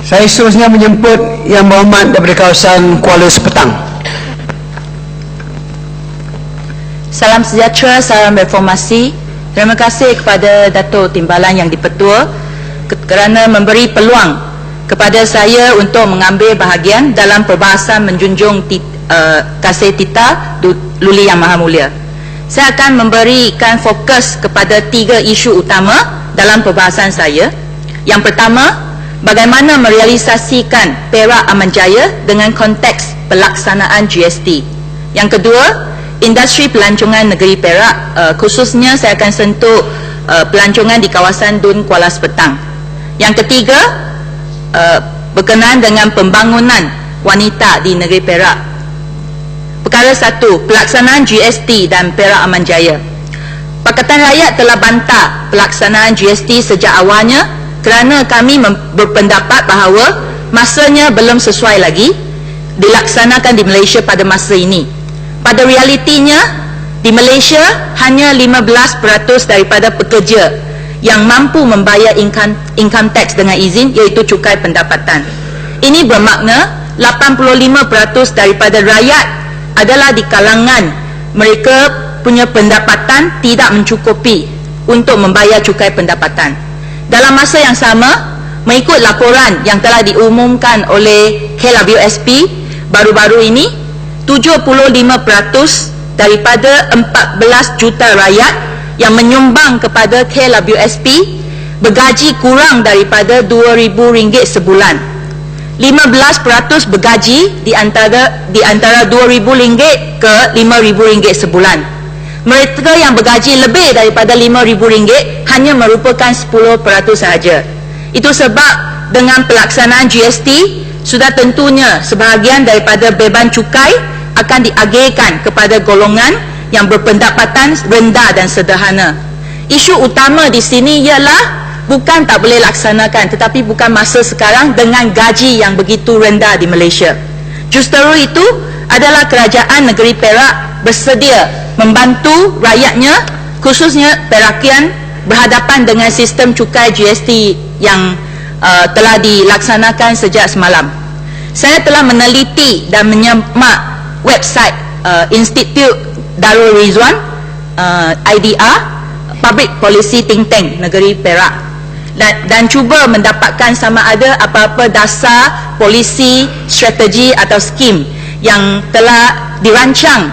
Saya seterusnya menjemput Yang Berhormat daripada kawasan Kuala Sepetang. Salam sejahtera, salam reformasi. Terima kasih kepada Datuk Timbalan Yang di-Pertua kerana memberi peluang kepada saya untuk mengambil bahagian dalam perbahasan menjunjung kasih tita Luli Yang Maha Mulia. Saya akan memberikan fokus kepada 3 isu utama dalam perbahasan saya. Yang pertama, bagaimana merealisasikan Perak Aman Jaya dengan konteks pelaksanaan GST. Yang kedua, industri pelancongan negeri Perak, khususnya saya akan sentuh pelancongan di kawasan Dun Kuala Sepetang. Yang ketiga, berkenaan dengan pembangunan wanita di negeri Perak. Perkara 1, pelaksanaan GST dan Perak Aman Jaya. Pakatan Rakyat telah bantah pelaksanaan GST sejak awalnya kerana kami berpendapat bahawa masanya belum sesuai lagi dilaksanakan di Malaysia pada masa ini. Pada realitinya, di Malaysia hanya 15% daripada pekerja yang mampu membayar income tax dengan izin, iaitu cukai pendapatan. Ini bermakna 85% daripada rakyat adalah di kalangan mereka punya pendapatan tidak mencukupi untuk membayar cukai pendapatan. Dalam masa yang sama, mengikut laporan yang telah diumumkan oleh KLWSP baru-baru ini, 75% daripada 14 juta rakyat yang menyumbang kepada KLWSP bergaji kurang daripada RM2,000 sebulan. 15% bergaji di antara RM2,000 ke RM5,000 sebulan. Mereka yang bergaji lebih daripada RM5,000 hanya merupakan 10% sahaja. Itu sebab dengan pelaksanaan GST, sudah tentunya sebahagian daripada beban cukai akan diagihkan kepada golongan yang berpendapatan rendah dan sederhana. Isu utama di sini ialah bukan tak boleh laksanakan, tetapi bukan masa sekarang dengan gaji yang begitu rendah di Malaysia. Justeru itu adalah kerajaan negeri Perak bersedia membantu rakyatnya, khususnya Perakian, berhadapan dengan sistem cukai GST yang telah dilaksanakan sejak semalam. Saya telah meneliti dan menyemak website Institut Darul Rizwan, IDR, Public Policy Think Tank negeri Perak, dan cuba mendapatkan sama ada apa-apa dasar polisi, strategi atau skim yang telah dirancang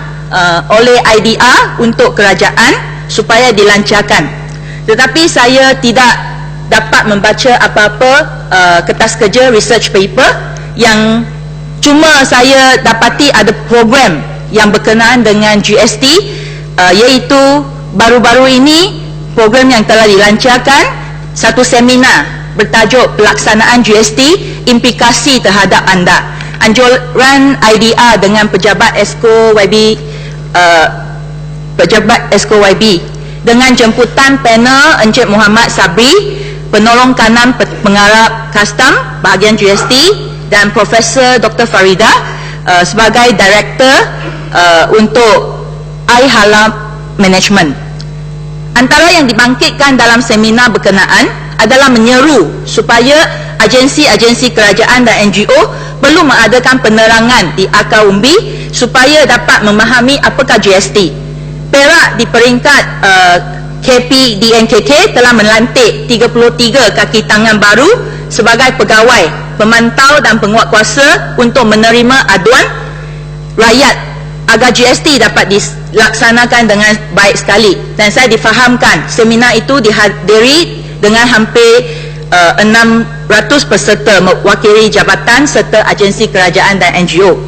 oleh IDR untuk kerajaan supaya dilancarkan. Tetapi saya tidak dapat membaca apa-apa kertas kerja research paper. Yang cuma saya dapati ada program yang berkenaan dengan GST, iaitu baru-baru ini program yang telah dilancarkan, satu seminar bertajuk pelaksanaan GST, implikasi terhadap anda. Anjuran IDR dengan pejabat Esko YB dengan jemputan panel Encik Muhammad Sabri, penolong kanan pengarah custom bahagian GST, dan Profesor Dr. Farida sebagai Director untuk iHalam Management. Antara yang dibangkitkan dalam seminar berkenaan adalah menyeru supaya agensi-agensi kerajaan dan NGO perlu mengadakan penerangan di akar umbi supaya dapat memahami apakah GST. Perak di peringkat KPDNKK telah melantik 33 kaki tangan baru sebagai pegawai, pemantau dan penguatkuasa untuk menerima aduan rakyat agar GST dapat dilaksanakan dengan baik sekali. Dan saya difahamkan seminar itu dihadiri dengan hampir 600 peserta mewakili jabatan serta agensi kerajaan dan NGO.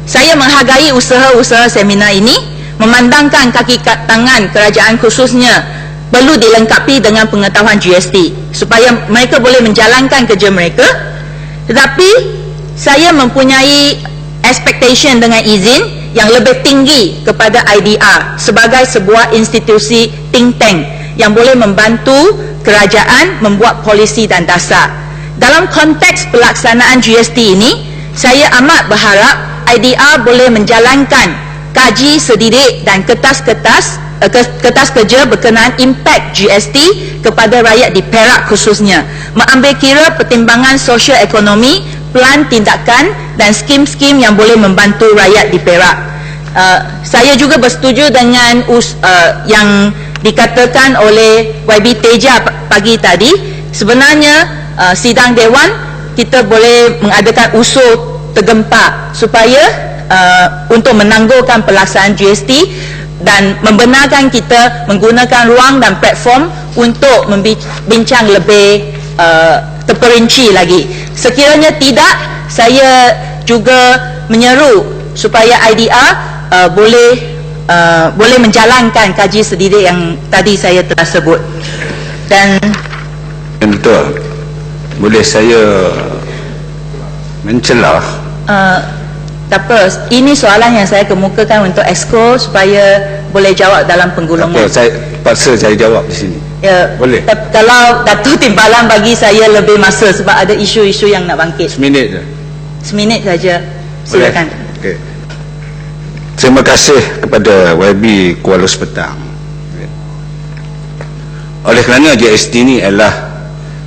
Saya menghargai usaha-usaha seminar ini, memandangkan kaki tangan kerajaan khususnya perlu dilengkapi dengan pengetahuan GST supaya mereka boleh menjalankan kerja mereka. Tetapi saya mempunyai expectation dengan izin yang lebih tinggi kepada IDR sebagai sebuah institusi think tank yang boleh membantu kerajaan membuat polisi dan dasar. Dalam konteks pelaksanaan GST ini, saya amat berharap IDR boleh menjalankan kaji sedidik dan kertas-kertas kertas kerja berkenaan impak GST kepada rakyat di Perak khususnya, mengambil kira pertimbangan sosial ekonomi, plan tindakan dan skim-skim yang boleh membantu rakyat di Perak. Saya juga bersetuju dengan yang dikatakan oleh YB Teja pagi tadi. Sebenarnya sidang Dewan kita boleh mengadakan usul tergempar supaya untuk menangguhkan pelaksanaan GST dan membenarkan kita menggunakan ruang dan platform untuk membincang lebih terperinci lagi. Sekiranya tidak, saya juga menyeru supaya IDR boleh menjalankan kaji sedidik yang tadi saya telah sebut. Dan betul, boleh saya mencelah? Tak apa, ini soalan yang saya kemukakan untuk Exco supaya boleh jawab dalam penggulungan. Apa, saya paksa saya jawab di sini. Ya, boleh. Kalau Datuk Timbalan bagi saya lebih masa sebab ada isu-isu yang nak bangkit. Seminit je. Seminit saja. Silakan. Okay. Terima kasih kepada YB Kuala Sepetang. Oleh kerana GST ini adalah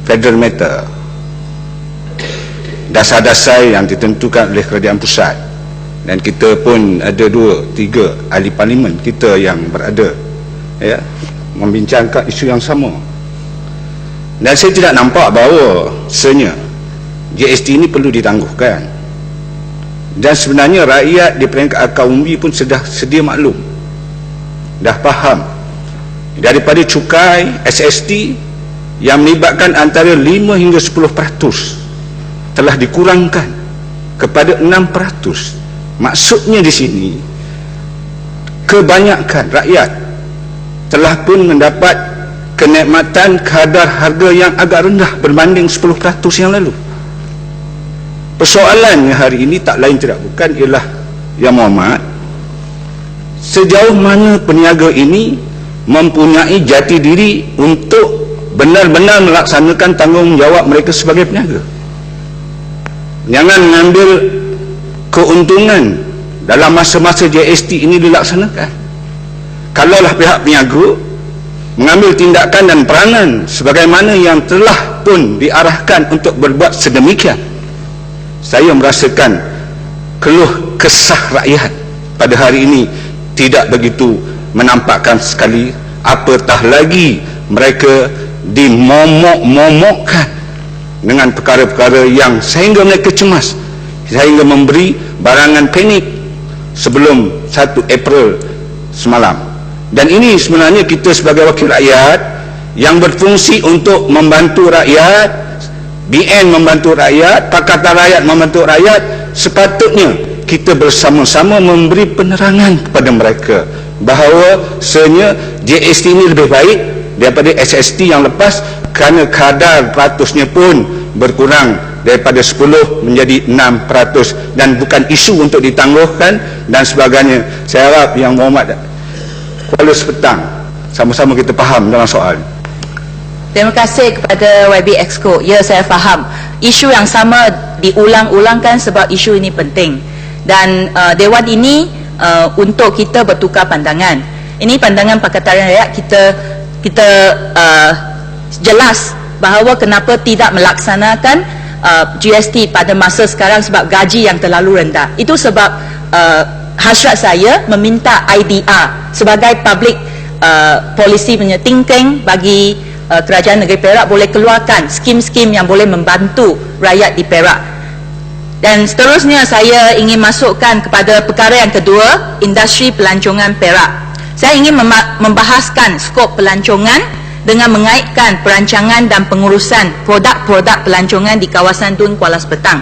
federal matter, dasar-dasar yang ditentukan oleh kerajaan pusat, dan kita pun ada 2-3 ahli parlimen kita yang berada membincangkan isu yang sama, dan saya tidak nampak bahawa sebenarnya GST ini perlu ditangguhkan. Dan sebenarnya rakyat di peringkat akar umbi pun sudah sedia maklum, dah faham daripada cukai SST yang melibatkan antara 5 hingga 10% telah dikurangkan kepada 6%. Maksudnya di sini kebanyakan rakyat telah pun mendapat kenikmatan kadar harga yang agak rendah berbanding 10% yang lalu. Persoalannya hari ini tak lain tidak bukan ialah, Yang Mohd, sejauh mana peniaga ini mempunyai jati diri untuk benar-benar melaksanakan tanggungjawab mereka sebagai peniaga. Jangan mengambil keuntungan dalam masa-masa GST ini dilaksanakan. Kalaulah pihak peniaga mengambil tindakan dan peranan sebagaimana yang telah pun diarahkan untuk berbuat sedemikian, saya merasakan keluh kesah rakyat pada hari ini tidak begitu menampakkan sekali, apatah lagi mereka dimomok-momokkan dengan perkara-perkara yang sehingga mereka cemas, sehingga memberi barangan panik sebelum 1 April semalam. Dan ini sebenarnya kita sebagai wakil rakyat yang berfungsi untuk membantu rakyat, BN membantu rakyat, Pakatan Rakyat membantu rakyat, sepatutnya kita bersama-sama memberi penerangan kepada mereka bahawa sebenarnya GST ini lebih baik daripada SST yang lepas, kerana kadar peratusnya pun berkurang daripada 10 menjadi 6%, dan bukan isu untuk ditangguhkan dan sebagainya. Saya harap Yang Mohd Kuala Sepetang sama-sama kita faham dalam soal. Terima kasih kepada YB Exco. Ya, saya faham isu yang sama diulang-ulangkan sebab isu ini penting, dan Dewan ini untuk kita bertukar pandangan. Ini pandangan Pakatan Rakyat, kita jelas bahawa kenapa tidak melaksanakan GST pada masa sekarang sebab gaji yang terlalu rendah. Itu sebab hasrat saya meminta IDR sebagai public policy punya thinking bagi kerajaan negeri Perak boleh keluarkan skim-skim yang boleh membantu rakyat di Perak. Dan seterusnya saya ingin masukkan kepada perkara yang kedua, industri pelancongan Perak. Saya ingin membahaskan skop pelancongan dengan mengaitkan perancangan dan pengurusan produk-produk pelancongan di kawasan Dun Kuala Sepetang.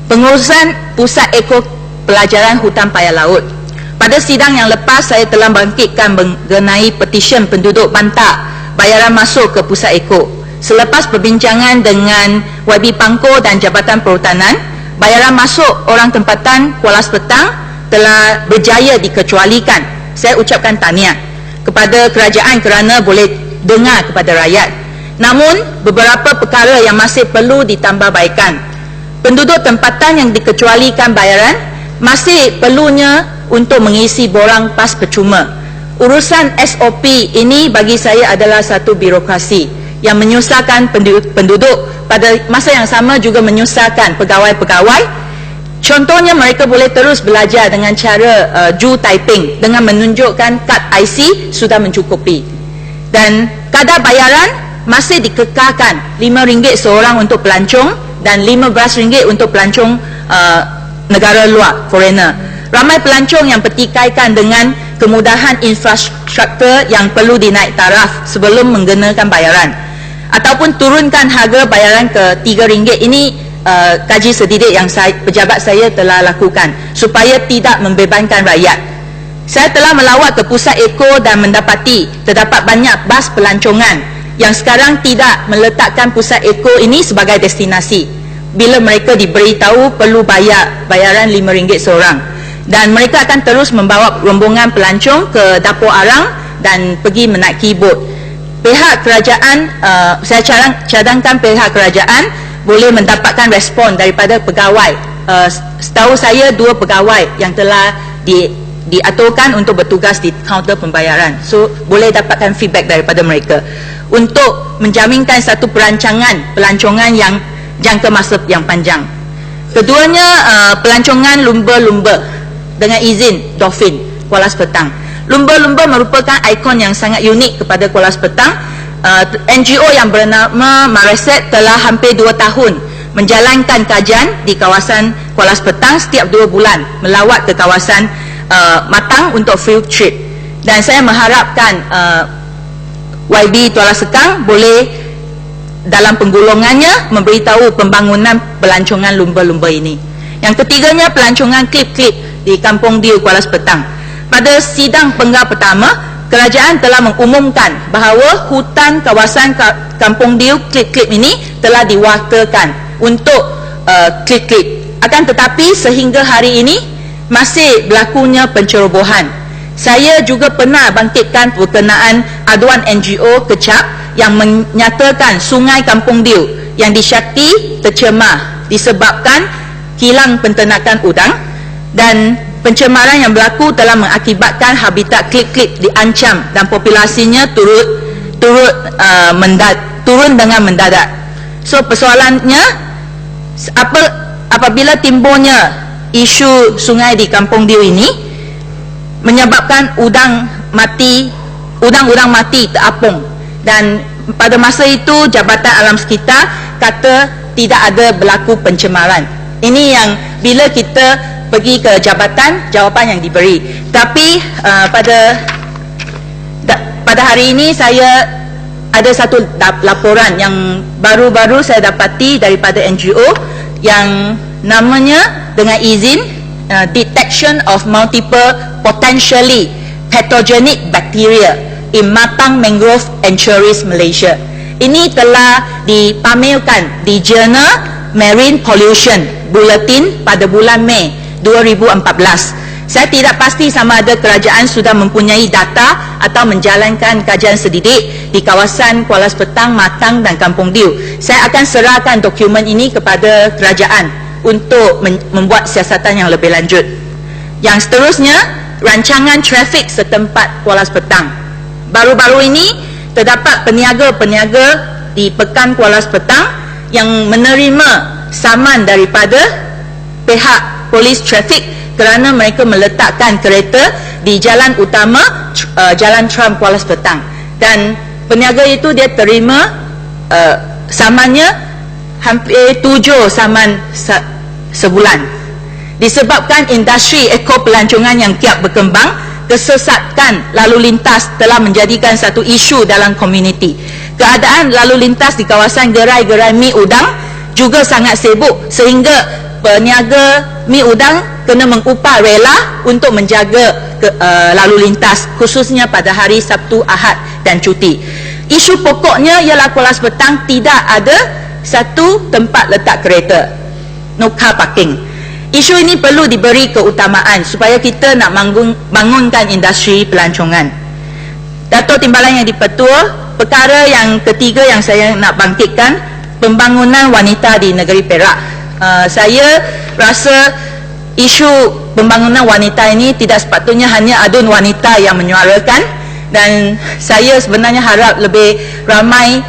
Pengurusan Pusat Eko Pelajaran Hutan Paya Laut. Pada sidang yang lepas saya telah bangkitkan mengenai petisyen penduduk bantah bayaran masuk ke Pusat Eko. Selepas perbincangan dengan YB Pangko dan Jabatan Perhutanan, bayaran masuk orang tempatan Kuala Sepetang telah berjaya dikecualikan. Saya ucapkan tahniah kepada kerajaan kerana boleh dengar kepada rakyat. Namun beberapa perkara yang masih perlu ditambahbaikan. Penduduk tempatan yang dikecualikan bayaran masih perlunya untuk mengisi borang PAS percuma urusan SOP ini bagi saya adalah satu birokrasi yang menyusahkan penduduk, pada masa yang sama juga menyusahkan pegawai-pegawai. Contohnya mereka boleh terus belajar dengan cara Ju typing dengan menunjukkan kad IC sudah mencukupi, dan kadar bayaran masih dikekalkan RM5 seorang untuk pelancong dan RM15 untuk pelancong negara luar, foreigner. Ramai pelancong yang pertikaikan dengan kemudahan infrastruktur yang perlu dinaik taraf sebelum menggunakan bayaran, ataupun turunkan harga bayaran ke RM3. Ini kaji sedidik yang pejabat saya telah lakukan supaya tidak membebankan rakyat. Saya telah melawat ke pusat Eko dan mendapati terdapat banyak bas pelancongan yang sekarang tidak meletakkan pusat Eko ini sebagai destinasi bila mereka diberitahu perlu bayaran RM5 seorang, dan mereka akan terus membawa rombongan pelancong ke dapur arang dan pergi menaiki bot. Pihak kerajaan, saya cadangkan pihak kerajaan boleh mendapatkan respon daripada pegawai. Setahu saya 2 pegawai yang telah diaturkan untuk bertugas di kaunter pembayaran, so boleh dapatkan feedback daripada mereka untuk menjaminkan satu perancangan pelancongan yang jangka masa yang panjang. Keduanya, pelancongan lumba-lumba dengan izin Dolphin Kuala Sepetang. Lumba-lumba merupakan ikon yang sangat unik kepada Kuala Sepetang. NGO yang bernama Mareset telah hampir 2 tahun menjalankan kajian di kawasan Kuala Sepetang setiap 2 bulan, melawat ke kawasan Matang untuk field trip, dan saya mengharapkan YB Tuala Sekang boleh dalam penggolongannya memberitahu pembangunan pelancongan lumba-lumba ini. Yang ketiganya, pelancongan klip-klip di Kampung Diu Kuala Sepetang. Pada sidang penggal pertama, kerajaan telah mengumumkan bahawa hutan kawasan Kampung Diu klip-klip ini telah diwakilkan untuk klip-klip. Akan tetapi sehingga hari ini masih berlakunya pencerobohan. Saya juga pernah bangkitkan berkenaan aduan NGO Kecap yang menyatakan sungai Kampung Diu yang disyaki tercemar disebabkan kilang penternakan udang, dan pencemaran yang berlaku telah mengakibatkan habitat klip-klip diancam dan populasinya turun dengan mendadak. So persoalannya, apabila timbulnya isu sungai di Kampung Diu ini menyebabkan udang-udang mati terapung, dan pada masa itu Jabatan Alam Sekitar kata tidak ada berlaku pencemaran. Ini yang bila kita pergi ke jabatan, jawapan yang diberi. Tapi pada hari ini saya ada satu laporan yang baru-baru saya dapati daripada NGO yang namanya dengan izin detection of multiple potentially pathogenic bacteria in Matang Mangrove Estuaries, Malaysia. Ini telah dipamerkan di Journal Marine Pollution Bulletin pada bulan Mei 2014. Saya tidak pasti sama ada kerajaan sudah mempunyai data atau menjalankan kajian sedidik di kawasan Kuala Sepetang, Matang dan Kampung Diu. Saya akan serahkan dokumen ini kepada kerajaan untuk membuat siasatan yang lebih lanjut. Yang seterusnya, rancangan trafik setempat Kuala Sepetang. Baru-baru ini terdapat peniaga-peniaga di Pekan Kuala Sepetang yang menerima saman daripada pihak polis trafik kerana mereka meletakkan kereta di jalan utama Jalan Tram Kuala Sepetang, dan peniaga itu dia terima samannya hampir 7 saman sebulan. Disebabkan industri ekopelancongan yang kiat berkembang, kesesakan lalu lintas telah menjadikan satu isu dalam komuniti. Keadaan lalu lintas di kawasan gerai-gerai mi udang juga sangat sibuk sehingga peniaga mi udang kena mengupah rela untuk menjaga lalu lintas, khususnya pada hari Sabtu, Ahad dan cuti. Isu pokoknya ialah Kuala Sepetang tidak ada satu tempat letak kereta, no car parking. Isu ini perlu diberi keutamaan supaya kita nak bangunkan industri pelancongan. Datuk Timbalan Yang di-Pertua, perkara yang ketiga yang saya nak bangkitkan, pembangunan wanita di negeri Perak. Saya rasa isu pembangunan wanita ini tidak sepatutnya hanya adun wanita yang menyuarakan, dan saya sebenarnya harap lebih ramai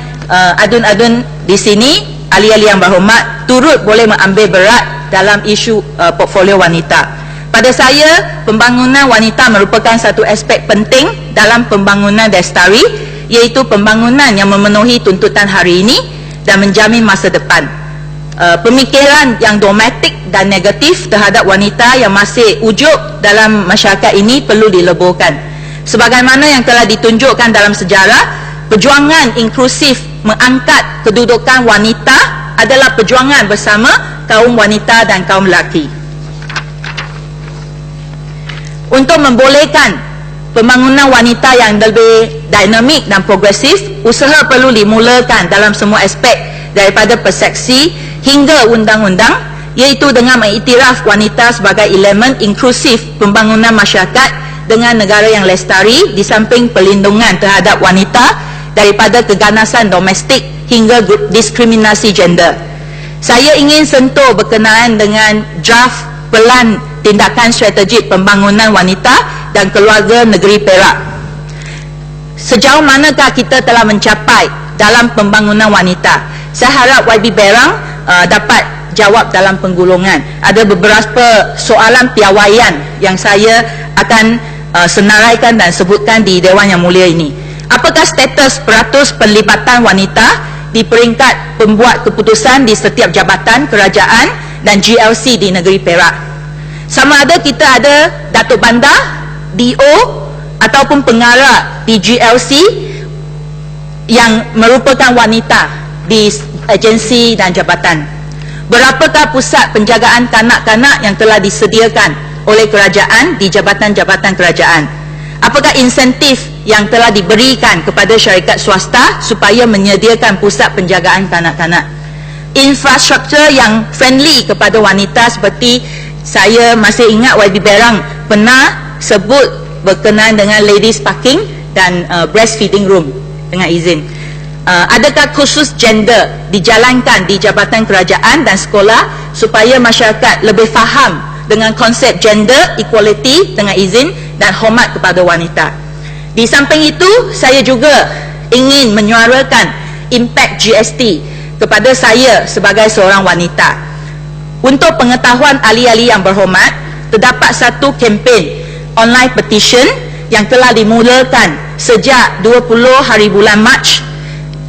adun-adun di sini, ahli-ahli yang berhormat, turut boleh mengambil berat dalam isu portfolio wanita. Pada saya, pembangunan wanita merupakan satu aspek penting dalam pembangunan Destari, iaitu pembangunan yang memenuhi tuntutan hari ini dan menjamin masa depan. Pemikiran yang dogmatik dan negatif terhadap wanita yang masih wujud dalam masyarakat ini perlu dileburkan. Sebagaimana yang telah ditunjukkan dalam sejarah, perjuangan inklusif mengangkat kedudukan wanita adalah perjuangan bersama kaum wanita dan kaum lelaki. Untuk membolehkan pembangunan wanita yang lebih dinamik dan progresif, usaha perlu dimulakan dalam semua aspek daripada persepsi hingga undang-undang, iaitu dengan mengiktiraf wanita sebagai elemen inklusif pembangunan masyarakat dengan negara yang lestari, di samping perlindungan terhadap wanita daripada keganasan domestik hingga diskriminasi gender. Saya ingin sentuh berkenaan dengan draft pelan tindakan strategik pembangunan wanita dan keluarga negeri Perak. Sejauh manakah kita telah mencapai dalam pembangunan wanita? Saya harap YB Berang dapat jawab dalam penggulungan. Ada beberapa soalan piawaian yang saya akan senaraikan dan sebutkan di Dewan Yang Mulia ini. Apakah status peratus penlibatan wanita di peringkat pembuat keputusan di setiap jabatan kerajaan dan GLC di negeri Perak? Sama ada kita ada Datuk Bandar, DO ataupun pengarah di GLC yang merupakan wanita di agensi dan jabatan. Berapakah pusat penjagaan kanak-kanak yang telah disediakan oleh kerajaan di jabatan-jabatan kerajaan? Apakah insentif yang telah diberikan kepada syarikat swasta supaya menyediakan pusat penjagaan kanak-kanak? Infrastruktur yang friendly kepada wanita, seperti saya masih ingat YB Berang pernah sebut berkenaan dengan ladies parking dan breastfeeding room dengan izin. Adakah khusus gender dijalankan di jabatan kerajaan dan sekolah supaya masyarakat lebih faham dengan konsep gender equality dengan izin dan hormat kepada wanita? Di samping itu, saya juga ingin menyuarakan impak GST kepada saya sebagai seorang wanita. Untuk pengetahuan ahli-ahli yang berhormat, terdapat satu kempen online petition yang telah dimulakan sejak 20 hari bulan Mac,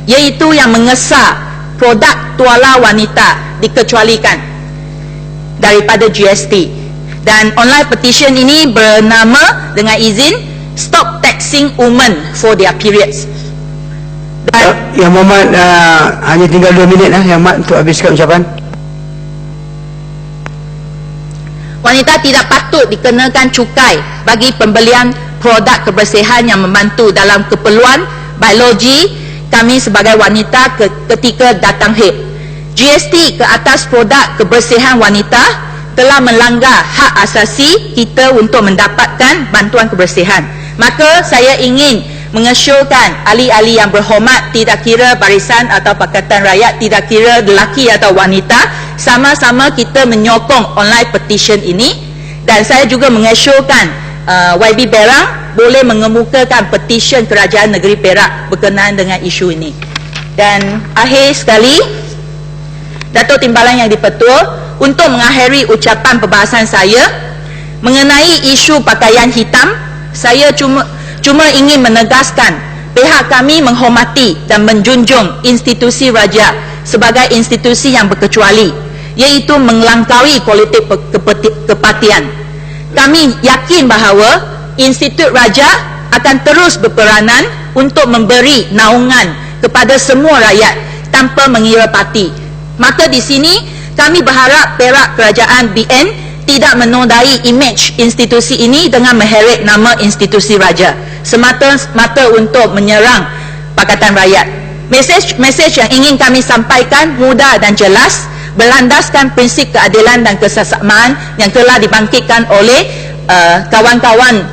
iaitu yang mengesah produk tuala wanita dikecualikan daripada GST. Dan online petition ini bernama dengan izin Stop Taxing Women for Their Periods. Yang Muhammad hanya tinggal 2 minit Yang Muhammad untuk habiskan ucapan. Wanita tidak patut dikenakan cukai bagi pembelian produk kebersihan yang membantu dalam keperluan biologi kami sebagai wanita ketika datang haid. GST ke atas produk kebersihan wanita telah melanggar hak asasi kita untuk mendapatkan bantuan kebersihan. Maka saya ingin mengesyorkan ahli-ahli yang berhormat, tidak kira barisan atau Pakatan Rakyat, tidak kira lelaki atau wanita, sama-sama kita menyokong online petition ini. Dan saya juga mengesyorkan YB Berang boleh mengemukakan petition kerajaan negeri Perak berkenaan dengan isu ini. Dan akhir sekali, Datuk Timbalan Yang di-Pertua, untuk mengakhiri ucapan perbahasan saya mengenai isu pakaian hitam, saya cuma ingin menegaskan pihak kami menghormati dan menjunjung institusi raja sebagai institusi yang berkecuali, iaitu melangkaui politik kepatian. Kami yakin bahawa institut raja akan terus berperanan untuk memberi naungan kepada semua rakyat tanpa mengira parti. Maka di sini kami berharap Perak Kerajaan BN tidak menodai imej institusi ini dengan mengheret nama institusi raja semata-mata untuk menyerang Pakatan Rakyat. Mesej yang ingin kami sampaikan mudah dan jelas, berlandaskan prinsip keadilan dan kesesamaan yang telah dibangkitkan oleh kawan-kawan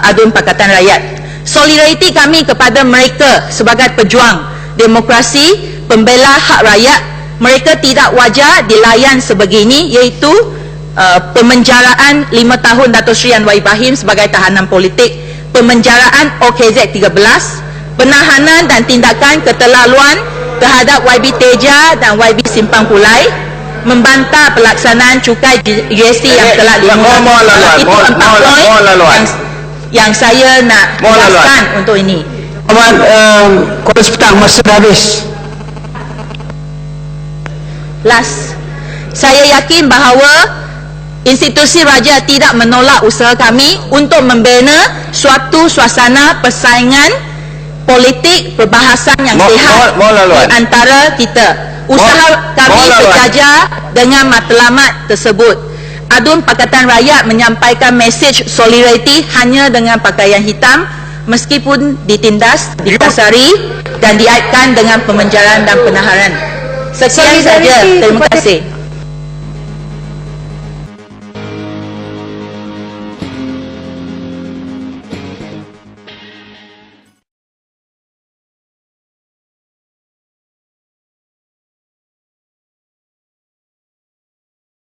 adun Pakatan Rakyat. Solidariti kami kepada mereka sebagai pejuang demokrasi, pembela hak rakyat. Mereka tidak wajar dilayan sebegini, iaitu pemenjaraan 5 tahun Dato' Sri Anwar Ibrahim sebagai tahanan politik, pemenjaraan OKZ 13, penahanan dan tindakan keterlaluan terhadap YB Teja dan YB Simpang Pulai, membantah pelaksanaan cukai GST yang telah dimulakan. Itu 4 poin yang saya nak jelaskan untuk ini. Kolos petang, masa dah habis. Last, saya yakin bahawa institusi raja tidak menolak usaha kami untuk membina suatu suasana persaingan politik perbahasan yang sihat di antara kita. Usaha kami sejajar dengan matlamat tersebut. Adun Pakatan Rakyat menyampaikan mesej solidariti hanya dengan pakaian hitam meskipun ditindas, dipasari dan diaitkan dengan pemenjaraan dan penahanan. Sekian saja. Terima kasih.